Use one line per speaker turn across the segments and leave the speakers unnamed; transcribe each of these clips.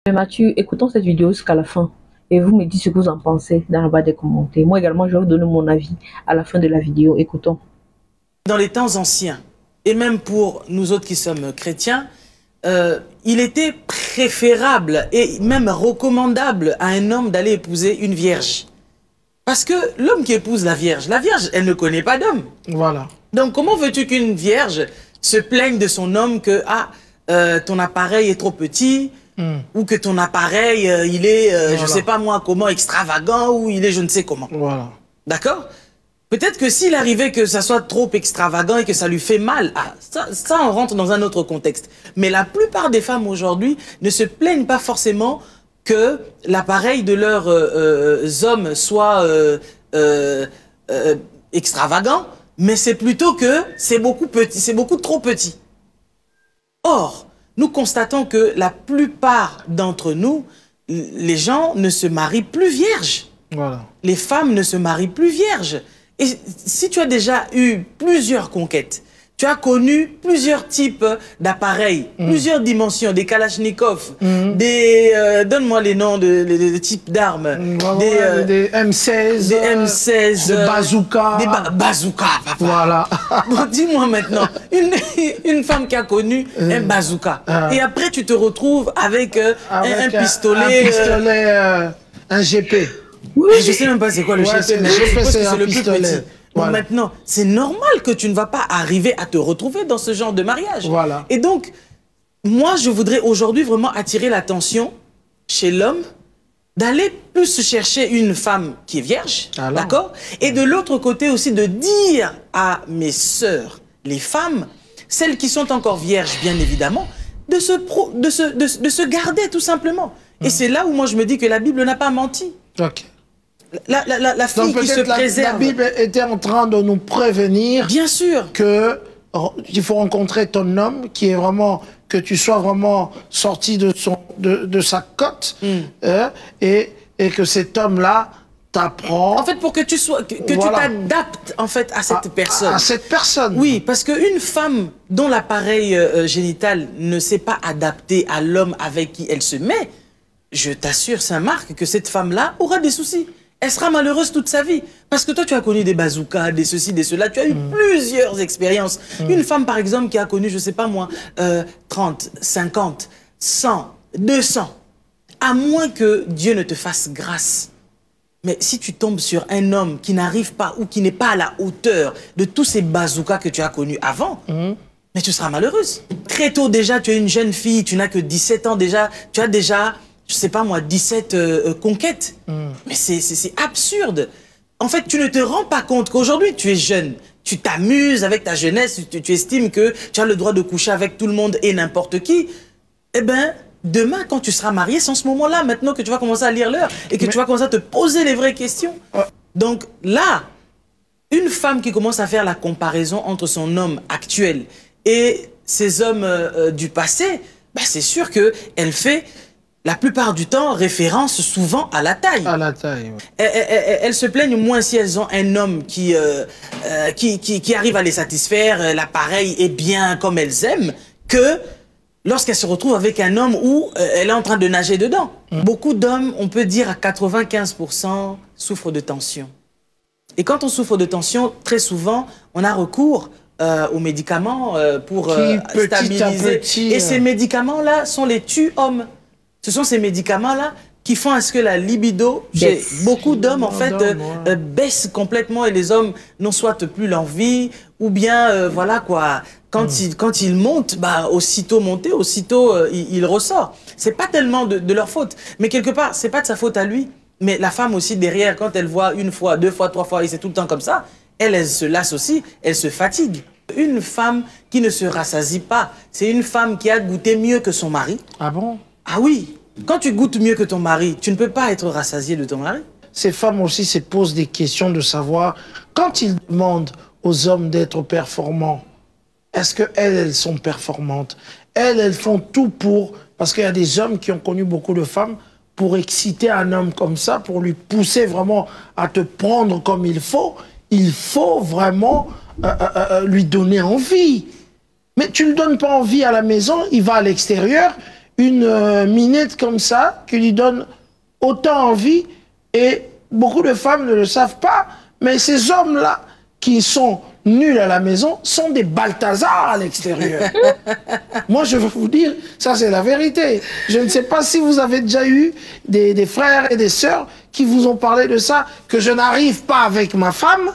Mais Mathieu, écoutons cette vidéo jusqu'à la fin et vous me dites ce que vous en pensez dans la barre des commentaires. Moi également, je vais vous donner mon avis à la fin de la vidéo. Écoutons.
Dans les temps anciens, et même pour nous autres qui sommes chrétiens, il était préférable et même recommandable à un homme d'aller épouser une vierge. Parce que l'homme qui épouse la vierge, elle ne connaît pas d'homme.
Voilà.
Donc comment veux-tu qu'une vierge se plaigne de son homme que ton appareil est trop petit, ou que ton appareil, il est,
voilà.
je sais pas moi comment, extravagant, ou il est je ne sais comment.
Voilà.
D'accord? Peut-être que s'il arrivait que ça soit trop extravagant et que ça lui fait mal, ça on rentre dans un autre contexte. Mais la plupart des femmes aujourd'hui ne se plaignent pas forcément que l'appareil de leurs hommes soit extravagant, mais c'est plutôt que c'est beaucoup petit, c'est beaucoup trop petit. Or, nous constatons que la plupart d'entre nous, les gens ne se marient plus vierges.
Voilà.
Les femmes ne se marient plus vierges. Et si tu as déjà eu plusieurs conquêtes, tu as connu plusieurs types d'appareils, plusieurs dimensions, des kalachnikovs, donne-moi les noms de types d'armes,
des M16,
des M16,
des bazookas.
Des bazookas, papa.
Voilà.
Bon, dis-moi maintenant, une femme qui a connu un bazooka, et après tu te retrouves avec, un pistolet...
Un pistolet, un GP.
Oui, je sais même pas c'est quoi le GP, mais je suppose que c'est le plus petit. Bon,
voilà.
maintenant, c'est normal que tu ne vas pas arriver à te retrouver dans ce genre de mariage.
Voilà.
Et donc, moi, je voudrais aujourd'hui vraiment attirer l'attention chez l'homme d'aller plus chercher une femme qui est vierge, d'accord? Et de l'autre côté aussi de dire à mes sœurs, les femmes, celles qui sont encore vierges, bien évidemment, de se garder tout simplement. Et c'est là où moi je me dis que la Bible n'a pas menti.
Ok.
La fille qui se préserve.
La Bible était en train de nous prévenir.
Bien sûr.
Que il faut rencontrer ton homme qui est vraiment, que tu sois vraiment sorti de sa cote, et que cet homme-là t'apprend.
En fait, pour que tu sois, que tu t'adaptes en fait à cette personne.
À cette personne.
Oui, parce qu'une femme dont l'appareil génital ne s'est pas adapté à l'homme avec qui elle se met, je t'assure, Saint-Marc, que cette femme-là aura des soucis. Elle sera malheureuse toute sa vie. Parce que toi, tu as connu des bazookas, des ceci, des cela. Tu as eu plusieurs expériences. Une femme, par exemple, qui a connu, je sais pas moi, 30, 50, 100, 200. À moins que Dieu ne te fasse grâce. Mais si tu tombes sur un homme qui n'arrive pas ou qui n'est pas à la hauteur de tous ces bazookas que tu as connus avant, mais tu seras malheureuse. Très tôt déjà, tu es une jeune fille, tu n'as que 17 ans déjà, tu as déjà... je sais pas moi, 17 conquêtes. Mais c'est absurde. En fait, tu ne te rends pas compte qu'aujourd'hui, tu es jeune. Tu t'amuses avec ta jeunesse, tu estimes que tu as le droit de coucher avec tout le monde et n'importe qui. Eh ben, demain, quand tu seras marié, c'est en ce moment-là, maintenant que tu vas commencer à lire l'heure et que tu vas commencer à te poser les vraies questions. Donc là, une femme qui commence à faire la comparaison entre son homme actuel et ses hommes du passé, bah, c'est sûr qu'elle fait... la plupart du temps, référence souvent à la taille.
À la taille, oui.
Elles se plaignent moins si elles ont un homme qui arrive à les satisfaire, l'appareil est bien comme elles aiment, que lorsqu'elles se retrouvent avec un homme où elle est en train de nager dedans. Beaucoup d'hommes, on peut dire à 95%, souffrent de tension. Et quand on souffre de tension, très souvent, on a recours aux médicaments pour stabiliser. Et ces médicaments-là sont les tu-hommes. Ce sont ces médicaments-là qui font à ce que la libido, chez beaucoup d'hommes, en fait, baisse complètement et les hommes n'ont soit plus l'envie, ou bien, voilà quoi, quand ils montent, bah, aussitôt monté, aussitôt il ressort. C'est pas tellement de leur faute, mais quelque part, c'est pas de sa faute à lui, mais la femme aussi derrière, quand elle voit une fois, deux fois, trois fois, et c'est tout le temps comme ça, elle se lasse aussi, elle se fatigue. Une femme qui ne se rassasie pas, c'est une femme qui a goûté mieux que son mari.
Ah bon?
Ah oui, quand tu goûtes mieux que ton mari, tu ne peux pas être rassasié de ton mari.
Ces femmes aussi se posent des questions de savoir, quand ils demandent aux hommes d'être performants, est-ce qu'elles sont performantes? Elles font tout pour... Parce qu'il y a des hommes qui ont connu beaucoup de femmes, pour exciter un homme comme ça, pour lui pousser vraiment à te prendre comme il faut vraiment lui donner envie. Mais tu ne lui donnes pas envie à la maison, il va à l'extérieur... une minette comme ça qui lui donne autant envie, et beaucoup de femmes ne le savent pas, mais ces hommes-là qui sont nuls à la maison sont des Balthazar à l'extérieur. Moi, je veux vous dire, ça c'est la vérité. Je ne sais pas si vous avez déjà eu des frères et des sœurs qui vous ont parlé de ça, que je n'arrive pas avec ma femme,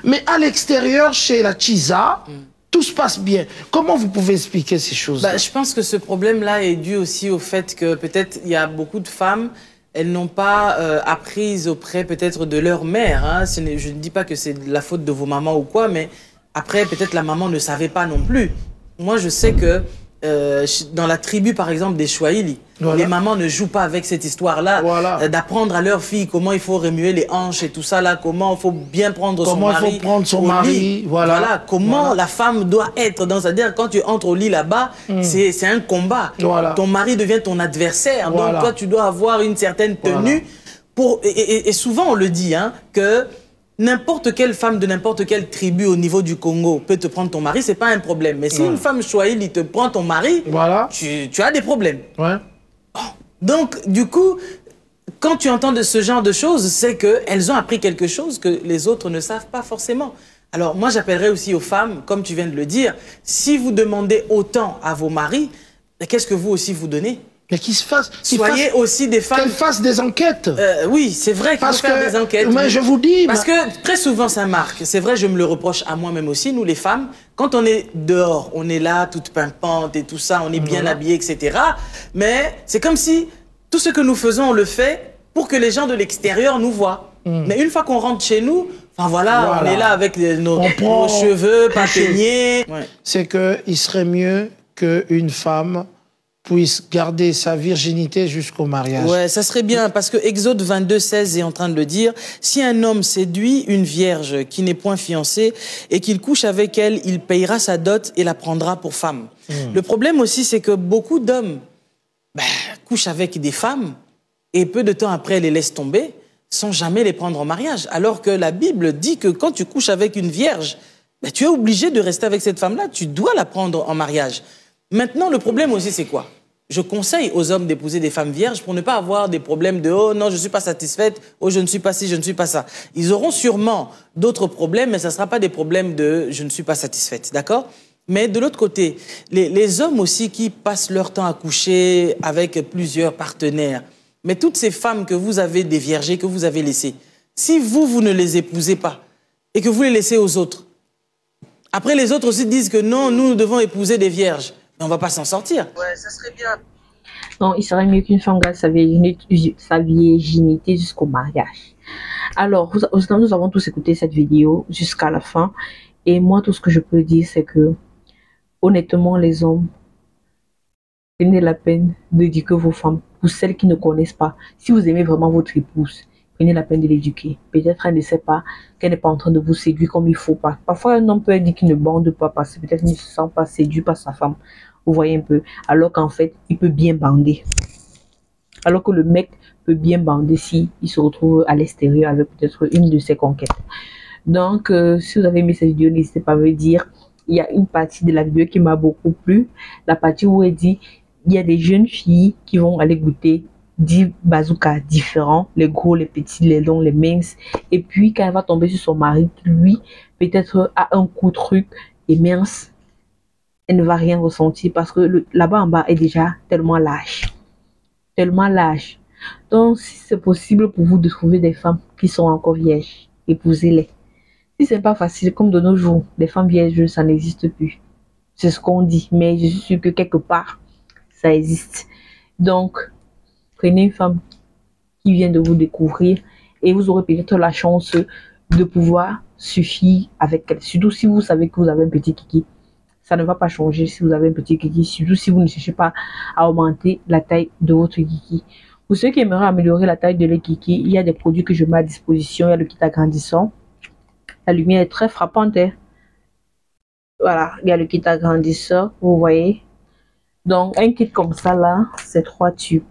mais à l'extérieur, chez la Chisa, tout se passe bien. Comment vous pouvez expliquer ces choses?
Je pense que ce problème-là est dû aussi au fait que peut-être il y a beaucoup de femmes, elles n'ont pas appris auprès peut-être de leur mère. Hein. Je ne dis pas que c'est la faute de vos mamans ou quoi, mais après peut-être la maman ne savait pas non plus. Moi je sais que dans la tribu par exemple des Swahili, voilà, les mamans ne jouent pas avec cette histoire-là, voilà, d'apprendre à leur fille comment il faut remuer les hanches et tout ça là, comment il faut bien prendre son mari.
Comment il faut prendre son mari, voilà.
Voilà, comment voilà, la femme doit être. C'est-à-dire quand tu entres au lit là-bas, c'est un combat. Voilà. Ton mari devient ton adversaire, voilà, donc toi tu dois avoir une certaine tenue. Voilà. Et souvent on le dit, hein, que n'importe quelle femme de n'importe quelle tribu au niveau du Congo peut te prendre ton mari, c'est pas un problème. Mais si une femme Swahili te prend ton mari, voilà, tu as des problèmes. Ouais. Donc, du coup, quand tu entends de ce genre de choses, c'est qu'elles ont appris quelque chose que les autres ne savent pas forcément. Alors, moi, j'appellerais aussi aux femmes, comme tu viens de le dire, si vous demandez autant à vos maris, qu'est-ce que vous aussi vous donnez?
Mais qu'ils se fassent...
Soyez aussi des femmes...
Qu'elles fassent des enquêtes.
Oui, c'est vrai qu'il faut faire des enquêtes.
Mais je vous dis...
Parce que très souvent, ça marque. C'est vrai, je me le reproche à moi-même aussi. Nous, les femmes, quand on est dehors, on est là, toute pimpante et tout ça, on est bien habillé, etc. Mais c'est comme si tout ce que nous faisons, on le fait pour que les gens de l'extérieur nous voient. Mais une fois qu'on rentre chez nous, enfin voilà, on est là avec nos cheveux pas peignés. Ouais.
C'est qu'il serait mieux qu'une femme puisse garder sa virginité jusqu'au mariage.
Ouais, ça serait bien, parce que Exode 22:16 est en train de le dire. Si un homme séduit une vierge qui n'est point fiancée et qu'il couche avec elle, il payera sa dot et la prendra pour femme. Le problème aussi, c'est que beaucoup d'hommes couchent avec des femmes et peu de temps après les laissent tomber sans jamais les prendre en mariage. Alors que la Bible dit que quand tu couches avec une vierge, tu es obligé de rester avec cette femme-là, tu dois la prendre en mariage. Maintenant, le problème aussi, c'est quoi? Je conseille aux hommes d'épouser des femmes vierges pour ne pas avoir des problèmes de « oh non, je ne suis pas satisfaite, oh je ne suis pas ci, je ne suis pas ça ». Ils auront sûrement d'autres problèmes, mais ça ne sera pas des problèmes de « je ne suis pas satisfaite », d'accord? Mais de l'autre côté, les hommes aussi qui passent leur temps à coucher avec plusieurs partenaires, mais toutes ces femmes que vous avez déviergées, que vous avez laissées, si vous ne les épousez pas et que vous les laissez aux autres, après les autres aussi disent que non, nous devons épouser des vierges. On ne va pas s'en sortir.
Ouais, ça serait bien. Non, il serait mieux qu'une femme garde sa virginité jusqu'au mariage. Alors, nous avons tous écouté cette vidéo jusqu'à la fin. Et moi, tout ce que je peux dire, c'est que, honnêtement, les hommes, prenez la peine d'éduquer vos femmes. Pour celles qui ne connaissent pas, si vous aimez vraiment votre épouse, prenez la peine de l'éduquer. Peut-être elle ne sait pas qu'elle n'est pas en train de vous séduire comme il faut pas. Parfois, un homme peut dire qu'il ne bande pas parce que peut-être qu'il ne se sent pas séduit par sa femme. Vous voyez un peu. Alors qu'en fait, il peut bien bander. Alors que le mec peut bien bander si il se retrouve à l'extérieur avec peut-être une de ses conquêtes. Donc, si vous avez aimé cette vidéo, n'hésitez pas à me dire. Il y a une partie de la vidéo qui m'a beaucoup plu. La partie où elle dit, il y a des jeunes filles qui vont aller goûter 10 bazookas différents, les gros, les petits, les longs, les minces. Et puis, quand elle va tomber sur son mari, lui, peut-être a un coup de truc et mince, elle ne va rien ressentir parce que là-bas en bas est déjà tellement lâche. Tellement lâche. Donc, si c'est possible pour vous de trouver des femmes qui sont encore vierges, épousez-les. Si c'est pas facile, comme de nos jours, les femmes vierges, ça n'existe plus. C'est ce qu'on dit, mais je suis sûre que quelque part, ça existe. Donc, prenez une femme qui vient de vous découvrir et vous aurez peut-être la chance de pouvoir suffire avec elle. Surtout si vous savez que vous avez un petit kiki. Ça ne va pas changer si vous avez un petit kiki, surtout si vous ne cherchez pas à augmenter la taille de votre kiki. Pour ceux qui aimeraient améliorer la taille de leur kiki, il y a des produits que je mets à disposition. Il y a le kit agrandissant. La lumière est très frappante. Hein? Voilà, il y a le kit agrandisseur, vous voyez. Donc, un kit comme ça, là, c'est 3 tubes.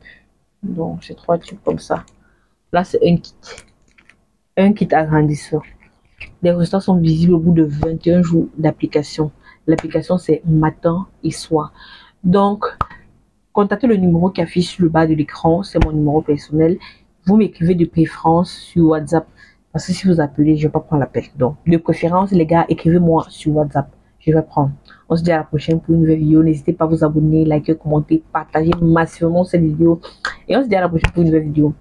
Donc, c'est 3 tubes comme ça. Là, c'est un kit. Un kit agrandisseur. Les résultats sont visibles au bout de 21 jours d'application. L'application, c'est matin et soir. Donc, contactez le numéro qui affiche sur le bas de l'écran. C'est mon numéro personnel. Vous m'écrivez de préférence sur WhatsApp. Parce que si vous appelez, je ne vais pas prendre l'appel. Donc, de préférence, les gars, écrivez-moi sur WhatsApp. Je vais prendre. On se dit à la prochaine pour une nouvelle vidéo. N'hésitez pas à vous abonner, liker, commenter, partager massivement cette vidéo. Et on se dit à la prochaine pour une nouvelle vidéo.